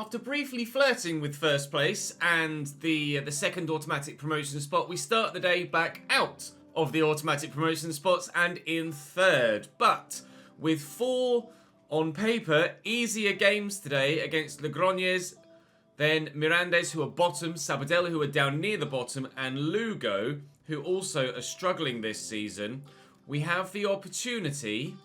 after briefly flirting with first place and the second automatic promotion spot, we start the day back out of the automatic promotion spots and in third. But with 4 on paper easier games today against Logroñés, then Mirandes, who are bottom, Sabadell, who are down near the bottom, and Lugo, who also are struggling this season, we have the opportunity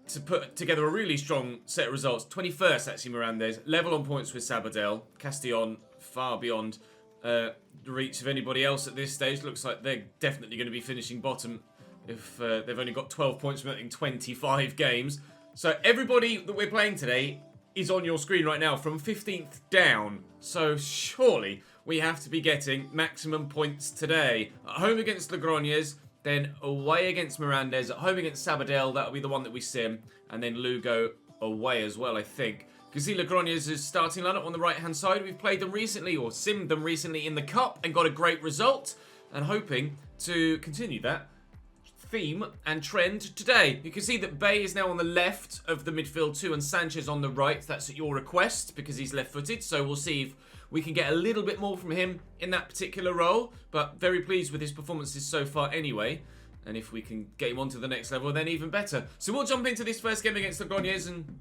to put together a really strong set of results. 21st, actually, Mirandes. Level on points with Sabadell. Castillon, far beyond the reach of anybody else at this stage. Looks like they're definitely going to be finishing bottom if they've only got 12 points from, I think, 25 games. So everybody that we're playing today is on your screen right now from 15th down. So surely we have to be getting maximum points today. At home against Logroñés, then away against Mirandes, at home against Sabadell, that'll be the one that we sim, and then Lugo away as well, I think. You can see Logroñés' starting lineup on the right-hand side. We've played them recently, or simmed them recently in the Cup, and got a great result, and hoping to continue that theme and trend today. You can see that Bay is now on the left of the midfield too, and Sanchez on the right. That's at your request, because he's left-footed, so we'll see if we can get a little bit more from him in that particular role, but very pleased with his performances so far anyway. And if we can get him on to the next level, then even better. So we'll jump into this first game against Logroñés, and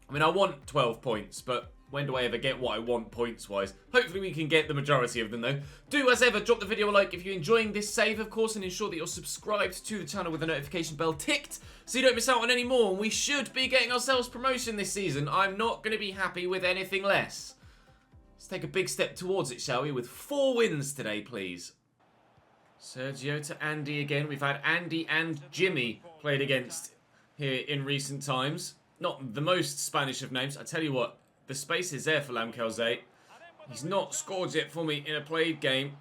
I mean, I want 12 points, but when do I ever get what I want points-wise? Hopefully we can get the majority of them, though. Do, as ever, drop the video a like if you're enjoying this save, of course, and ensure that you're subscribed to the channel with the notification bell ticked so you don't miss out on any more. And we should be getting ourselves promotion this season. I'm not going to be happy with anything less. Let's take a big step towards it, shall we? With 4 wins today, please. Sergio to Andy again. We've had Andy and Jimmy played against here in recent times. Not the most Spanish of names. I tell you what, the space is there for Lamkelze. He's not scored yet for me in a played game.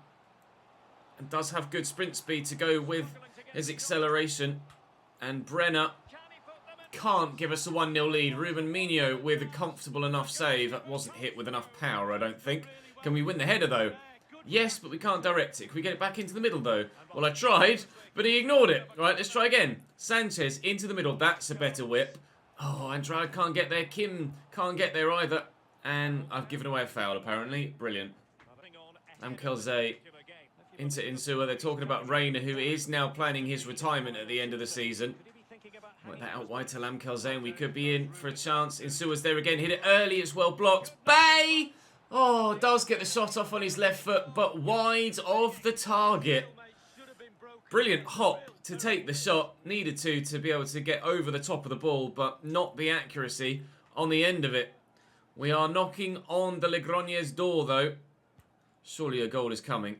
And does have good sprint speed to go with his acceleration. And Brenner can't give us a 1-0 lead. Ruben Mino with a comfortable enough save. That wasn't hit with enough power, I don't think. Can we win the header, though? Yes, but we can't direct it. Can we get it back into the middle, though? Well, I tried, but he ignored it. Right, let's try again. Sanchez into the middle. That's a better whip. Oh, Andrade can't get there. Kim can't get there either. And I've given away a foul, apparently. Brilliant. Lamkelze into Insua. They're talking about Reina, who is now planning his retirement at the end of the season. Work that out wide to Lamkelze, and we could be in for a chance. Insua's there again. Hit it early. It's well blocked. Bay! Oh, does get the shot off on his left foot, but wide of the target. Brilliant hop to take the shot. Needed to be able to get over the top of the ball, but not the accuracy on the end of it. We are knocking on the Logroñés door, though. Surely a goal is coming.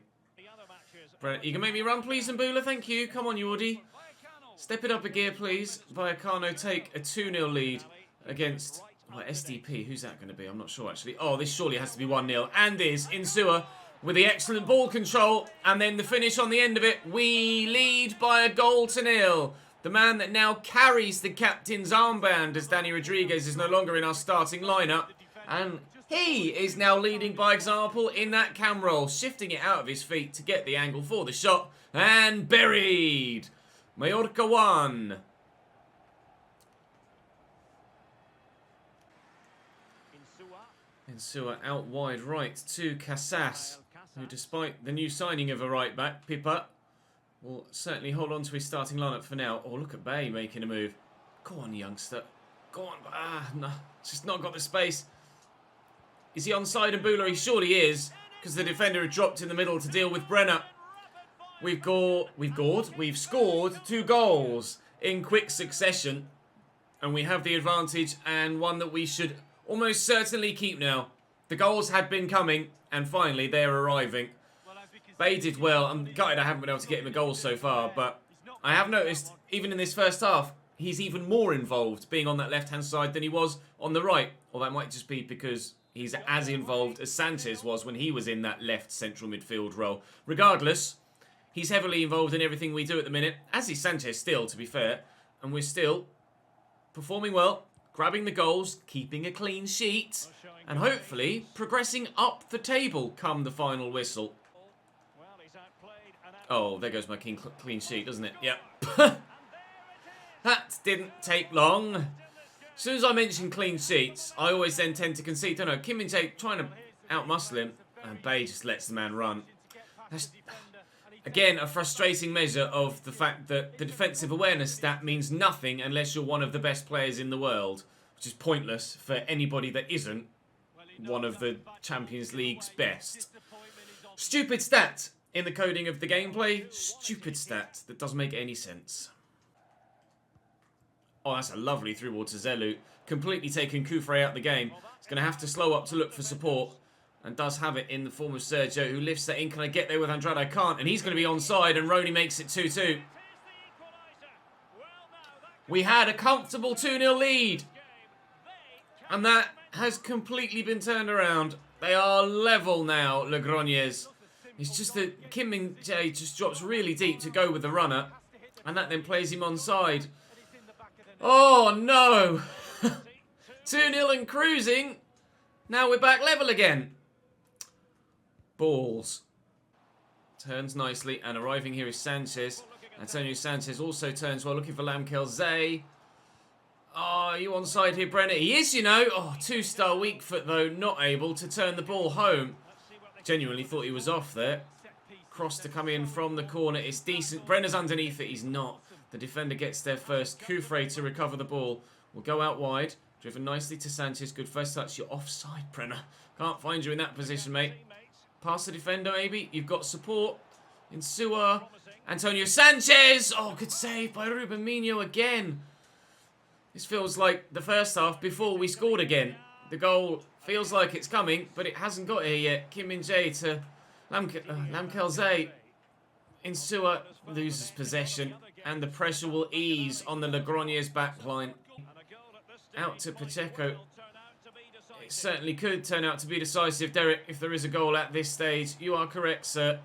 You can make me run, please, Mbula. Thank you. Come on, Yordi. Step it up a gear, please. Vallecano take a 2-0 lead against SDP. Who's that going to be? I'm not sure, actually. Oh, this surely has to be 1-0. And is Insua with the excellent ball control. And then the finish on the end of it. We lead by 1-0. The man that now carries the captain's armband, as Danny Rodriguez is no longer in our starting lineup. And he is now leading by example in that cam roll, shifting it out of his feet to get the angle for the shot. And buried. Mallorca 1. Insua out wide right to Casas, who despite the new signing of a right back, Pipa, will certainly hold on to his starting lineup for now. Oh, look at Bay making a move. Go on, youngster. Go on. No, just not got the space. Is he onside of Mbula? He surely is, because the defender had dropped in the middle to deal with Brenner. We've scored 2 goals in quick succession. And we have the advantage, and one that we should almost certainly keep now. The goals had been coming, and finally they're arriving. Bay did well. I'm gutted I haven't been able to get him a goal so far, but I have noticed, even in this first half, he's even more involved being on that left-hand side than he was on the right. Or that might just be because he's as involved as Sanchez was when he was in that left central midfield role. Regardless, he's heavily involved in everything we do at the minute, as is Sanchez still, to be fair. And we're still performing well, grabbing the goals, keeping a clean sheet, and hopefully progressing up the table come the final whistle. Oh, there goes my clean sheet, doesn't it? Yep. That didn't take long. As soon as I mention clean sheets, I always then tend to concede. Don't know, Kim Min-jae trying to outmuscle him, and Bae just lets the man run. That's, again, a frustrating measure of the fact that the defensive awareness stat means nothing unless you're one of the best players in the world, which is pointless for anybody that isn't one of the Champions League's best. Stupid stat in the coding of the gameplay. Stupid stat that doesn't make any sense. Oh, that's a lovely through ball to Zelu. Completely taking Kufre out the game. He's going to have to slow up to look for support. And does have it in the form of Sergio, who lifts that in. Can I get there with Andrade? I can't. And he's going to be onside, and Roni makes it 2-2. We had a comfortable 2-0 lead. And that has completely been turned around. They are level now, Logroñés. It's just that Kim Min-jae just drops really deep to go with the runner. And that then plays him onside. Oh, no. 2-0 and cruising. Now we're back level again. Balls. Turns nicely, and arriving here is Sanchez. Antonio Sanchez also turns well, looking for Lamkelzee. Oh, are you onside here, Brenner? He is, you know. Oh, 2-star weak foot, though, not able to turn the ball home. Genuinely thought he was off there. Cross to come in from the corner. It's decent. Brenner's underneath it. He's not. The defender gets there first. Kufre to recover the ball. Will go out wide. Driven nicely to Sanchez. Good first touch. You're offside, Brenner. Can't find you in that position, mate. Past the defender, maybe. You've got support. Insua. Antonio Sanchez. Oh, good save by Ruben Minho again. This feels like the first half before we scored again. The goal feels like it's coming, but it hasn't got here yet. Kim Min-jae to Lamkelzee. Insua loses possession, and the pressure will ease on the Logroñés backline. Out to Pacheco. It certainly could turn out to be decisive, Derek, if there is a goal at this stage. You are correct, sir.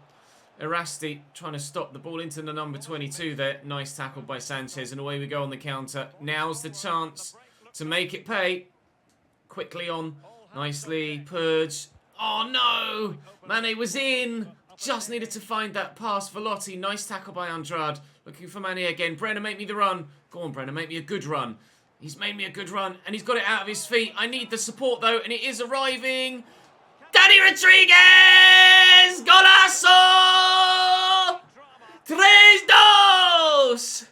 Erasti trying to stop the ball into the number 22 there. Nice tackle by Sanchez, and away we go on the counter. Now's the chance to make it pay. Quickly on. Nicely. Purge. Oh, no! Mane was in. Just needed to find that pass. Velotti. Nice tackle by Andrade. Looking for Mane again. Brenner, make me the run. Go on, Brenner. Make me a good run. He's made me a good run, and he's got it out of his feet. I need the support, though, and it is arriving. Dani Rodriguez! Golazo! 3-2!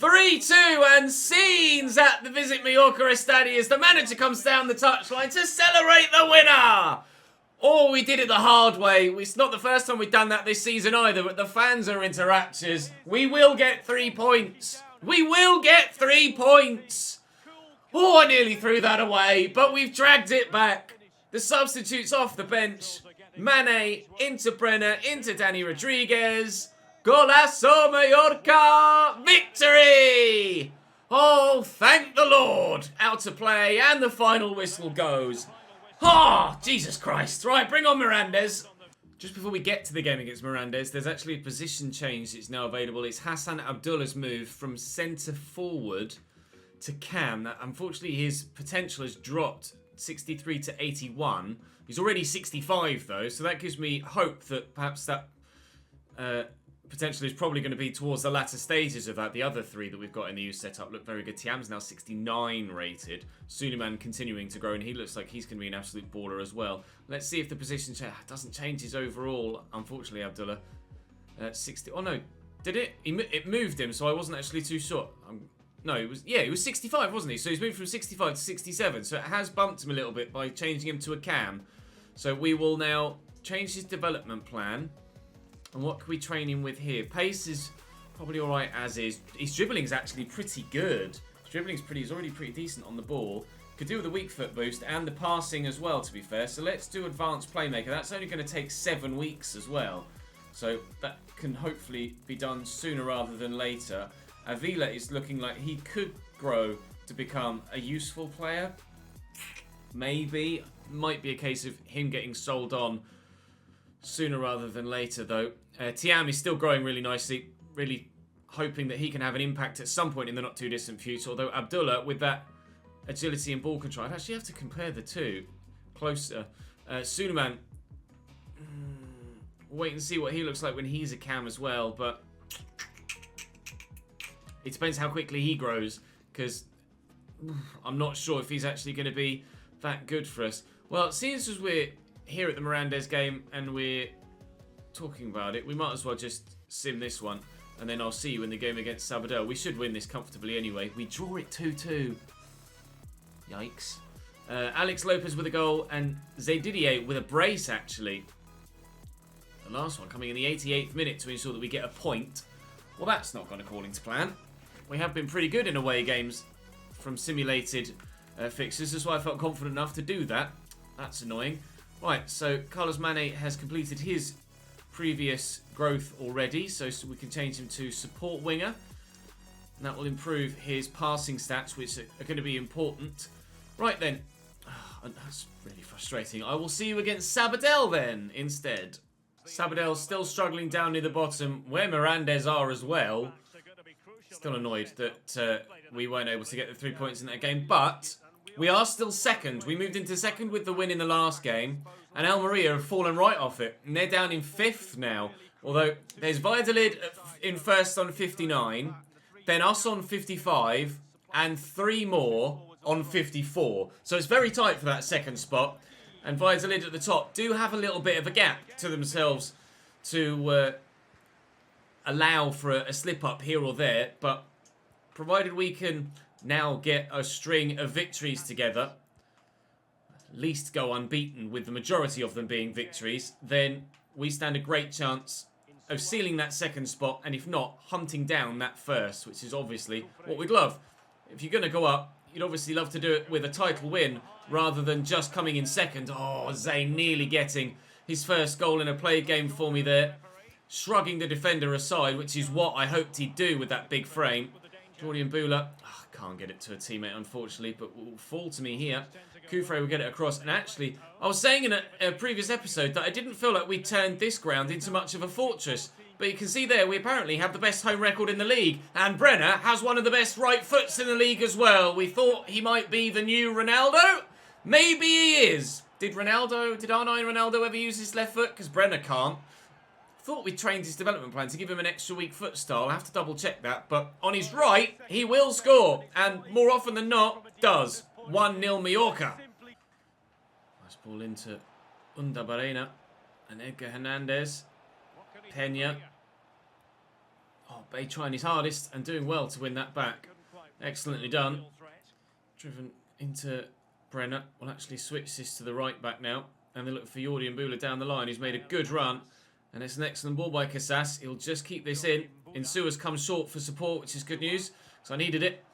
3-2, and scenes at the Visit Mallorca Estadio as the manager comes down the touchline to celebrate the winner. Oh, we did it the hard way. It's not the first time we've done that this season either, but the fans are into raptures. We will get 3 points. We will get 3 points. Oh, I nearly threw that away, but we've dragged it back. The substitutes off the bench. Mane into Brenner, into Dani Rodriguez. Golazo Mallorca! Victory! Oh, thank the Lord. Out to play, and the final whistle goes. Oh, Jesus Christ. Right, bring on Mirandes. Just before we get to the game against Mirandes, there's actually a position change that's now available. It's Hassan Abdullah's move from centre forward to cam. That, unfortunately, his potential has dropped 63 to 81. He's already 65, though, so that gives me hope that perhaps that potential is probably going to be towards the latter stages of that. The other three that we've got in the youth setup look very good. Tiam's now 69 rated. Suleiman continuing to grow, and he looks like he's going to be an absolute baller as well. Let's see if the position doesn't change his overall, unfortunately, Abdullah. 60. Oh, no. Did it? It moved him, so I wasn't actually too sure. No, it was, yeah, he was 65, wasn't he? So he's moved from 65 to 67. So it has bumped him a little bit by changing him to a cam. So we will now change his development plan. And what can we train him with here? Pace is probably all right as is. His dribbling is actually pretty good. His dribbling's he's already pretty decent on the ball. Could do with a weak foot boost and the passing as well, to be fair. So let's do advanced playmaker. That's only going to take 7 weeks as well. So that can hopefully be done sooner rather than later. Avila is looking like he could grow to become a useful player. Maybe. Might be a case of him getting sold on sooner rather than later, though. Tiam is still growing really nicely. Really hoping that he can have an impact at some point in the not too distant future. Although Abdullah, with that agility and ball control, I'd actually have to compare the two closer. Suleiman, wait and see what he looks like when he's a cam as well. But it depends how quickly he grows, because I'm not sure if he's actually going to be that good for us. Well, seeing as we're here at the Mirandes game and we're talking about it, we might as well just sim this one. And then I'll see you in the game against Sabadell. We should win this comfortably anyway. We draw it 2-2. Yikes. Alex Lopez with a goal and Zedidier with a brace, actually. The last one coming in the 88th minute to ensure that we get a point. Well, that's not gone according to plan. We have been pretty good in away games from simulated fixtures. That's why I felt confident enough to do that. That's annoying. Right, so Carlos Mane has completed his previous growth already, so we can change him to support winger. And that will improve his passing stats, which are going to be important. Right then. That's really frustrating. I will see you against Sabadell then, instead. Sabadell still struggling down near the bottom, where Mirandes are as well. Still annoyed that we weren't able to get the 3 points in that game, but we are still second. We moved into second with the win in the last game, and Almeria have fallen right off it, and they're down in 5th now. Although, there's Valladolid in first on 59, then us on 55, and 3 more on 54. So it's very tight for that second spot, and Valladolid at the top do have a little bit of a gap to themselves to allow for a slip-up here or there, but provided we can now get a string of victories together, at least go unbeaten with the majority of them being victories, then we stand a great chance of sealing that second spot, and if not, hunting down that first, which is obviously what we'd love. If you're going to go up, you'd obviously love to do it with a title win rather than just coming in second. Oh, Zay nearly getting his first goal in a played game for me there. Shrugging the defender aside, which is what I hoped he'd do with that big frame. Jordi Mbula, can't get it to a teammate unfortunately, but will fall to me here. Kufre will get it across, and actually, I was saying in a previous episode that I didn't feel like we turned this ground into much of a fortress. But you can see there, we apparently have the best home record in the league, and Brenner has one of the best right foots in the league as well. We thought he might be the new Ronaldo. Maybe he is. Did R9 Ronaldo ever use his left foot? Because Brenner can't. Thought we trained his development plan to give him an extra weak foot style. I have to double check that. But on his right, he will score. And more often than not, does. 1-0 Mallorca. Nice ball into Undabarena. And Edgar Hernandez. Pena. Oh, Bay trying his hardest and doing well to win that back. Excellently done. Driven into Brenner. We'll actually switch this to the right back now. And they look for Jordi Mbula down the line, who's made a good run. And it's an excellent ball by Casas. He'll just keep this in. Insua's come short for support, which is good news. So I needed it.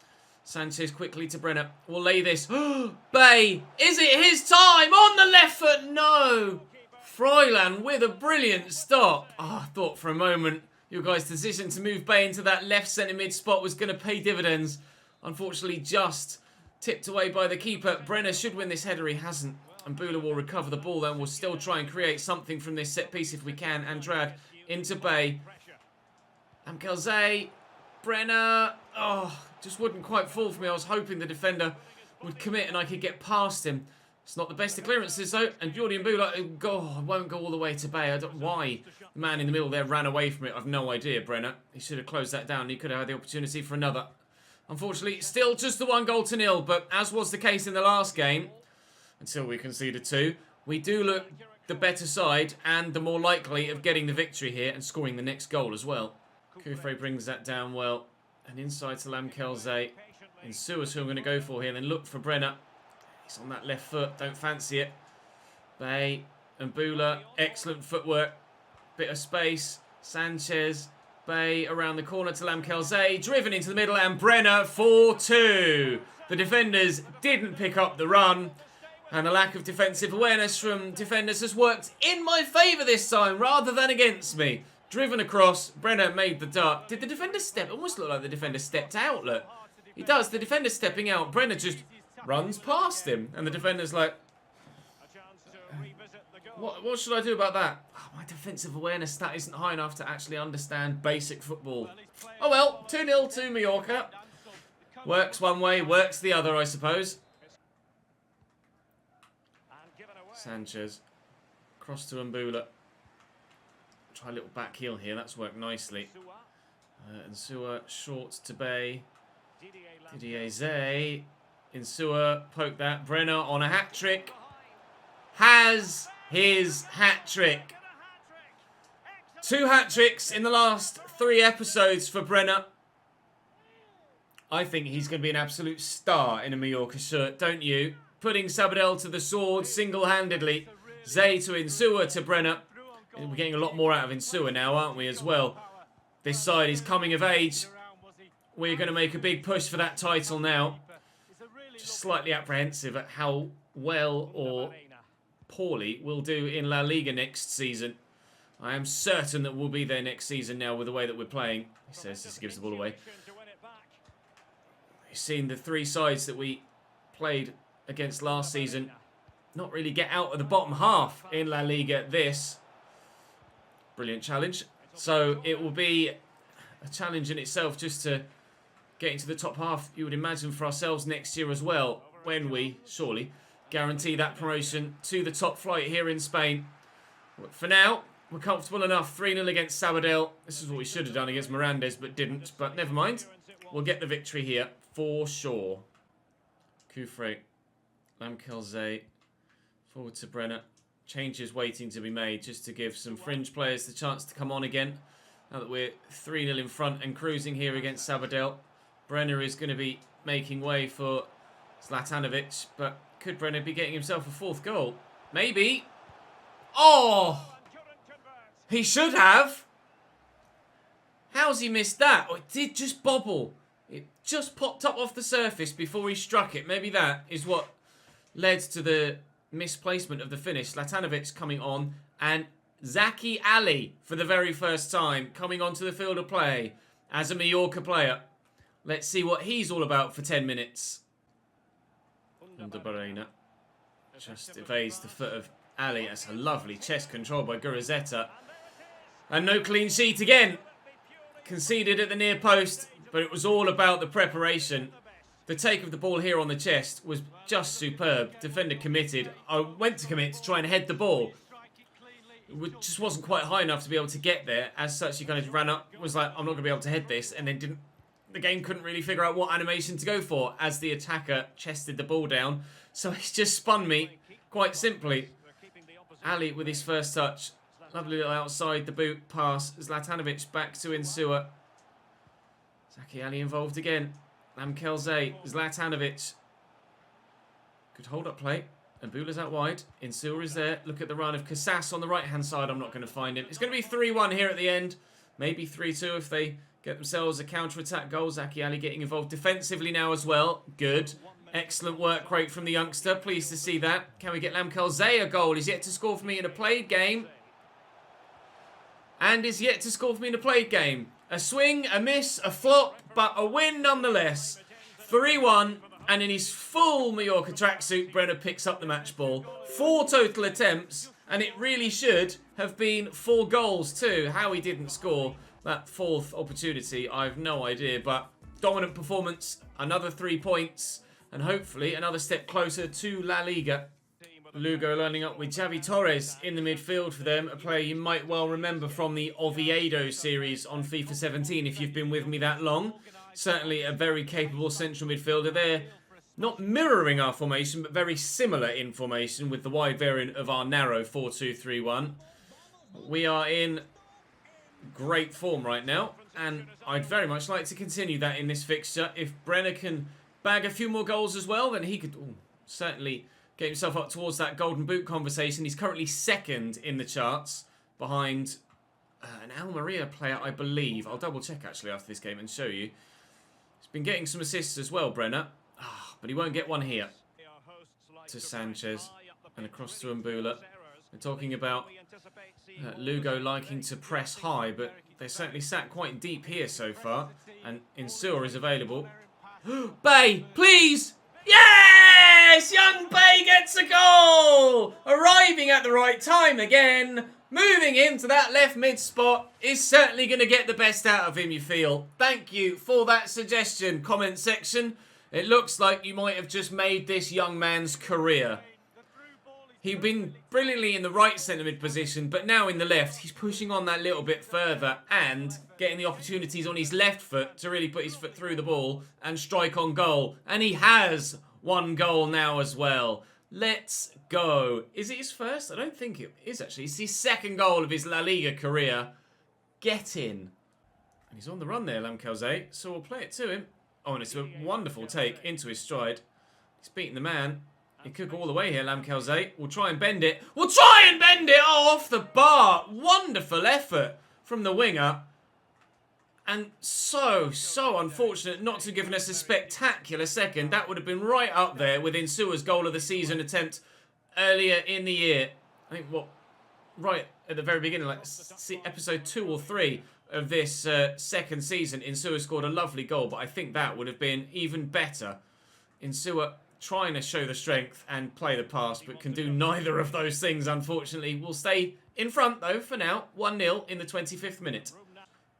Sanchez quickly to Brenner. We'll lay this. Bay! Is it his time? On the left foot? No! Froilan with a brilliant stop. I thought for a moment your guys' decision to move Bay into that left centre mid spot was going to pay dividends. Unfortunately, just tipped away by the keeper. Brenner should win this header. He hasn't. And Bula will recover the ball then. We'll still try and create something from this set piece if we can. Andrade into Bay. Amkelzay. Brenner. Oh, just wouldn't quite fall for me. I was hoping the defender would commit and I could get past him. It's not the best of clearances though. And Jordi Mbula won't go all the way to Bay. I don't know why the man in the middle there ran away from it. I've no idea, Brenner. He should have closed that down. He could have had the opportunity for another. Unfortunately, still just the 1-0. But as was the case in the last game, until we conceded 2, we do look the better side and the more likely of getting the victory here and scoring the next goal as well. Kufre brings that down well. And inside to Lamkelze. Insua's who I'm going to go for here. Then look for Brenner. He's on that left foot. Don't fancy it. Bay and Bula. Excellent footwork. Bit of space. Sanchez. Bay around the corner to Lamkelze. Driven into the middle. And Brenner 4-2. The defenders didn't pick up the run. And the lack of defensive awareness from defenders has worked in my favour this time rather than against me. Driven across. Brenner made the dart. Did the defender step? It almost looked like the defender stepped out. Look. He does. The defender's stepping out. Brenner just runs past him. And the defender's like, what should I do about that? Oh, my defensive awareness stat isn't high enough to actually understand basic football. Oh well. 2-0 to Mallorca. Works one way, works the other, I suppose. Sanchez. Cross to Mbula. Try a little back heel here. That's worked nicely. And Sua short to Bay. Didier Zay. Insua poked that. Brenner on a hat-trick. Has his hat-trick. 2 hat-tricks in the last 3 episodes for Brenner. I think he's going to be an absolute star in a Mallorca shirt, don't you? Putting Sabadell to the sword single-handedly. Zay to Insua to Brenner. We're getting a lot more out of Insua now, aren't we, as well? This side is coming of age. We're going to make a big push for that title now. Just slightly apprehensive at how well or poorly we'll do in La Liga next season. I am certain that we'll be there next season now with the way that we're playing. He says this gives the ball away. You've seen the 3 sides that we played against last season not really get out of the bottom half in La Liga. This brilliant challenge. So it will be a challenge in itself just to get into the top half, you would imagine, for ourselves next year as well, when we, surely, guarantee that promotion to the top flight here in Spain. For now, we're comfortable enough. 3-0 against Sabadell. This is what we should have done against Mirandes, but didn't. But never mind. We'll get the victory here for sure. Kufre, Lamkelze, forward to Brenner. Changes waiting to be made just to give some fringe players the chance to come on again. Now that we're 3-0 in front and cruising here against Sabadell. Brenner is going to be making way for Zlatanovic, but could Brenner be getting himself a 4th goal? Maybe. Oh! He should have. How's he missed that? Oh, it did just bobble. It just popped up off the surface before he struck it. Maybe that is what led to the misplacement of the finish. Zlatanovic coming on, and Zaki Ali for the very first time coming onto the field of play as a Mallorca player. Let's see what he's all about for 10 minutes. Barena just evades the foot of Ali. That's a lovely chest control by Gurazeta. And no clean sheet again. Conceded at the near post, but it was all about the preparation. The take of the ball here on the chest was just superb. Defender committed. I went to commit to try and head the ball. It just wasn't quite high enough to be able to get there. As such, he kind of ran up, was like, I'm not going to be able to head this, and then didn't. The game couldn't really figure out what animation to go for as the attacker chested the ball down. So it's just spun me, quite simply. Ali with his first touch. Lovely little outside the boot pass. Zlatanovic back to Insua. Zaki Ali involved again. Lamkelze, Zlatanovic. Good hold-up play. And Bula's out wide. Insua is there. Look at the run of Casas on the right-hand side. I'm not going to find him. It's going to be 3-1 here at the end. Maybe 3-2 if they get themselves a counter-attack goal. Zaki Ali getting involved defensively now as well. Good. Excellent work rate from the youngster. Pleased to see that. Can we get Lamkelze a goal? He's yet to score for me in a played game. And is yet to score for me in a played game. A swing, a miss, a flop, but a win nonetheless. 3-1. And in his full Mallorca tracksuit, Brenner picks up the match ball. 4 total attempts. And it really should have been 4 goals too. How he didn't score that 4th opportunity, I have no idea. But dominant performance, another 3 points, and hopefully another step closer to La Liga. Lugo lining up with Javi Torres in the midfield for them. A player you might well remember from the Oviedo series on FIFA 17 if you've been with me that long. Certainly a very capable central midfielder. They're not mirroring our formation, but very similar in formation with the wide variant of our narrow 4-2-3-1. We are in great form right now, and I'd very much like to continue that in this fixture. If Brenner can bag a few more goals as well, then he could certainly get himself up towards that golden boot conversation. He's currently 2nd in the charts behind an Almeria player, I believe. I'll double check actually after this game and show you. He's been getting some assists as well, Brenner. But he won't get one here. To Sanchez and across to Mbula. We're talking about Lugo liking to press high, but they're certainly sat quite deep here so far. And Insua is available. Bay, please! Yes! Young Bay gets a goal! Arriving at the right time again. Moving into that left mid spot is certainly going to get the best out of him, you feel. Thank you for that suggestion, comment section. It looks like you might have just made this young man's career. He'd been brilliantly in the right centre mid position, but now in the left, he's pushing on that little bit further and getting the opportunities on his left foot to really put his foot through the ball and strike on goal. And he has. 1 goal now as well. Let's go. Is it his first? I don't think it is, actually. It's his 2nd goal of his La Liga career. Get in. And he's on the run there, Lamkelze, so we'll play it to him. Oh, and it's a wonderful take into his stride. He's beating the man. He could go all the way here, Lamkelze. We'll try and bend it. We'll try and bend it! Oh, off the bar. Wonderful effort from the winger. And so unfortunate not to have given us a spectacular second. That would have been right up there with Insua's goal of the season attempt earlier in the year. I think, right at the very beginning, like episode 2 or 3 of this 2nd season, Insua scored a lovely goal, but I think that would have been even better. Insua trying to show the strength and play the pass, but can do neither of those things, unfortunately. We'll stay in front, though, for now. 1-0 in the 25th minute.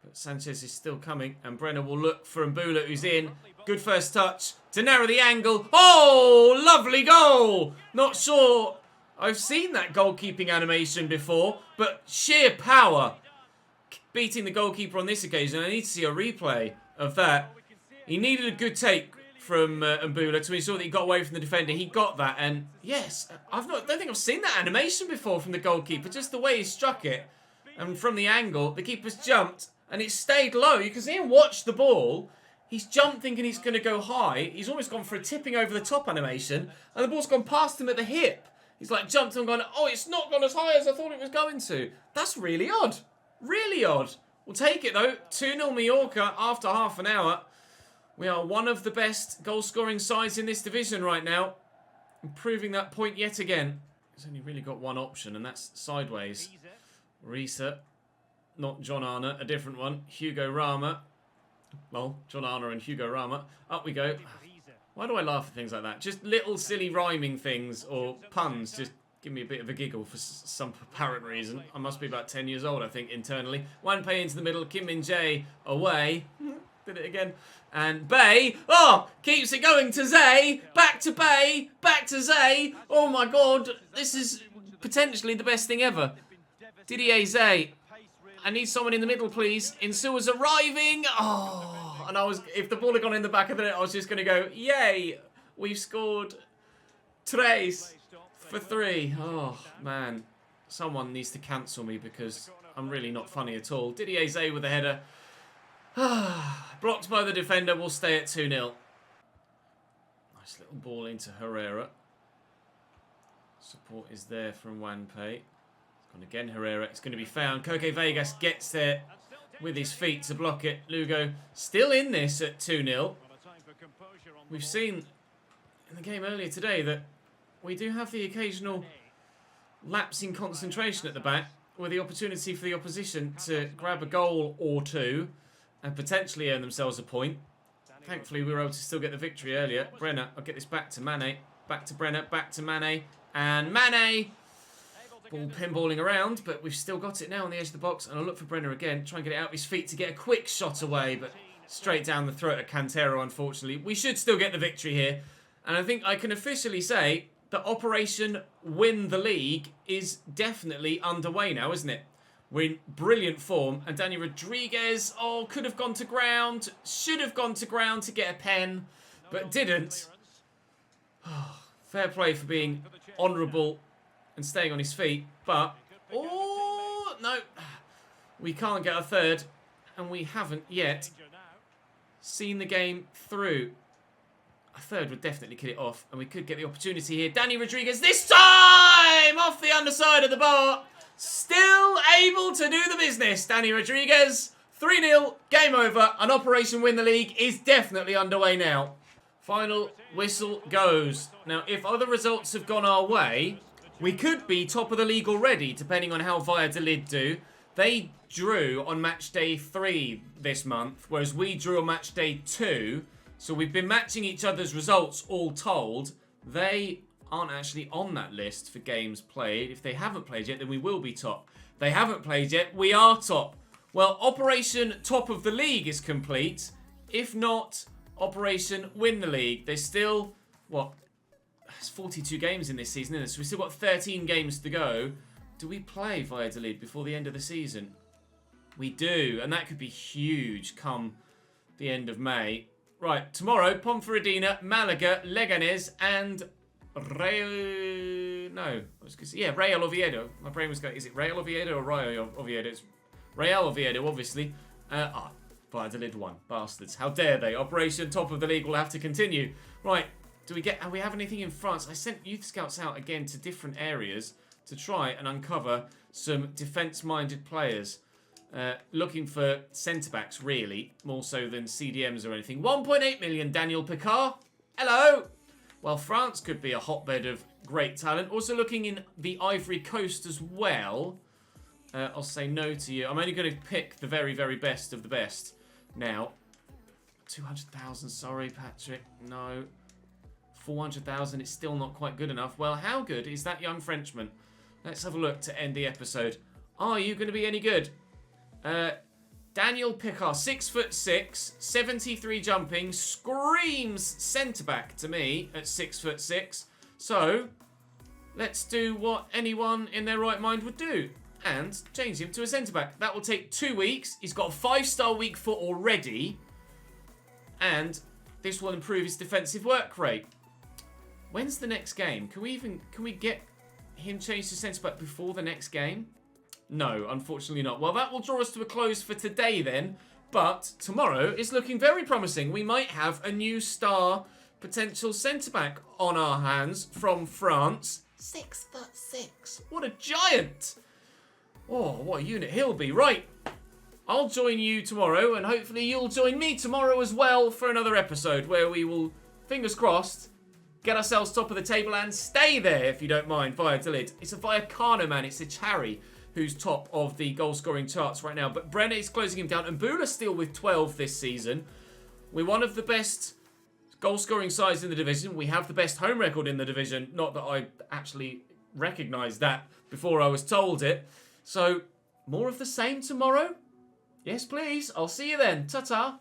But Sanchez is still coming, and Brenner will look for Mbula, who's in. Good first touch to narrow the angle. Oh, lovely goal! Not sure I've seen that goalkeeping animation before, but sheer power. Beating the goalkeeper on this occasion. I need to see a replay of that. He needed a good take from Mbula to ensure that he got away from the defender. He got that, and yes, I don't think I've seen that animation before from the goalkeeper. Just the way he struck it, and from the angle, the keeper's jumped, and it stayed low. You can see him watch the ball. He's jumped thinking he's going to go high. He's almost gone for a tipping over the top animation, and the ball's gone past him at the hip. He's like jumped and gone, oh, it's not gone as high as I thought it was going to. That's really odd. Really odd. We'll take it, though. 2-0 Mallorca after half an hour. We are one of the best goal-scoring sides in this division right now. Improving that point yet again. He's only really got one option, and that's sideways. Risa. Not John Arna, a different one. Hugo Rama. Well, John Arna and Hugo Rama. Up we go. Why do I laugh at things like that? Just little silly rhyming things or puns just give me a bit of a giggle for some apparent reason. I must be about 10 years old, I think, internally. Wanpei into the middle. Kim Min-jae away. Did it again. And Bay, keeps it going to Zay. Back to Bay. Back to Zay. Oh my god, this is potentially the best thing ever. Didier Zay. I need someone in the middle, please. Insua's arriving. Oh, and if the ball had gone in the back of the net, I was just going to go, yay, we've scored tres for 3. Oh, man. Someone needs to cancel me because I'm really not funny at all. Didier Zay with a header. Blocked by the defender. We'll stay at 2-0. Nice little ball into Herrera. Support is there from Wanpei. And again, Herrera. It's going to be found. Koke Vegas gets there with his feet to block it. Lugo still in this at 2-0. We've seen in the game earlier today that we do have the occasional lapse in concentration at the back with the opportunity for the opposition to grab a goal or two and potentially earn themselves a point. Thankfully, we were able to still get the victory earlier. Brenner, I'll get this back to Mane. Back to Brenner, back to Mane. And Mane! Ball pinballing around, but we've still got it now on the edge of the box. And I'll look for Brenner again. Try and get it out of his feet to get a quick shot away, but straight down the throat of Cantero, unfortunately. We should still get the victory here. And I think I can officially say that Operation Win the League is definitely underway now, isn't it? We're in brilliant form. And Dani Rodriguez, could have gone to ground. Should have gone to ground to get a pen, but didn't. Fair play for being honourable and staying on his feet. But, no. We can't get a third. And we haven't yet seen the game through. A third would definitely kill it off. And we could get the opportunity here. Dani Rodriguez this time! Off the underside of the bar. Still able to do the business. Dani Rodriguez. 3-0. Game over. And Operation Win the League is definitely underway now. Final whistle goes. Now, if other results have gone our way, we could be top of the league already, depending on how Valladolid do. They drew on match day 3 this month, whereas we drew on match day 2. So we've been matching each other's results all told. They aren't actually on that list for games played. If they haven't played yet, then we will be top. They haven't played yet, we are top. Well, Operation Top of the League is complete. If not, Operation Win the League. There's still, there's 42 games in this season, isn't there? So we've still got 13 games to go. Do we play Valladolid before the end of the season? We do, and that could be huge come the end of May. Right, tomorrow, Ponferradina, Malaga, Leganés, and Real... No, I was going to say, yeah, Real Oviedo. My brain was going, is it Real Oviedo or Real Oviedo? It's Real Oviedo, obviously. Valladolid won. Bastards. How dare they? Operation Top of the League will have to continue. Right, do we have anything in France? I sent youth scouts out again to different areas to try and uncover some defence-minded players. Looking for centre-backs, really, more so than CDMs or anything. 1.8 million, Daniel Picard. Hello! Well, France could be a hotbed of great talent. Also looking in the Ivory Coast as well. I'll say no to you. I'm only going to pick the very, very best of the best. Now, 200,000, sorry, Patrick. No. 400,000, it's still not quite good enough. Well, how good is that young Frenchman? Let's have a look to end the episode. Are you going to be any good? Daniel Picard, 6'6", 73 jumping, screams centre-back to me at 6'6". So, let's do what anyone in their right mind would do and change him to a centre-back. That will take 2 weeks. He's got a 5-star weak foot already, and this will improve his defensive work rate. When's the next game? Can we get him changed to centre-back before the next game? No, unfortunately not. Well, that will draw us to a close for today then. But tomorrow is looking very promising. We might have a new star potential centre-back on our hands from France. 6'6". What a giant! Oh, what a unit he'll be. Right, I'll join you tomorrow, and hopefully you'll join me tomorrow as well for another episode where we will, fingers crossed, get ourselves top of the table and stay there, if you don't mind, Valladolid. It's a Vallecano, man. It's a Charry who's top of the goal-scoring charts right now. But Brenner is closing him down, and Bula's still with 12 this season. We're one of the best goal-scoring sides in the division. We have the best home record in the division. Not that I actually recognised that before I was told it. So, more of the same tomorrow? Yes, please. I'll see you then. Ta-ta.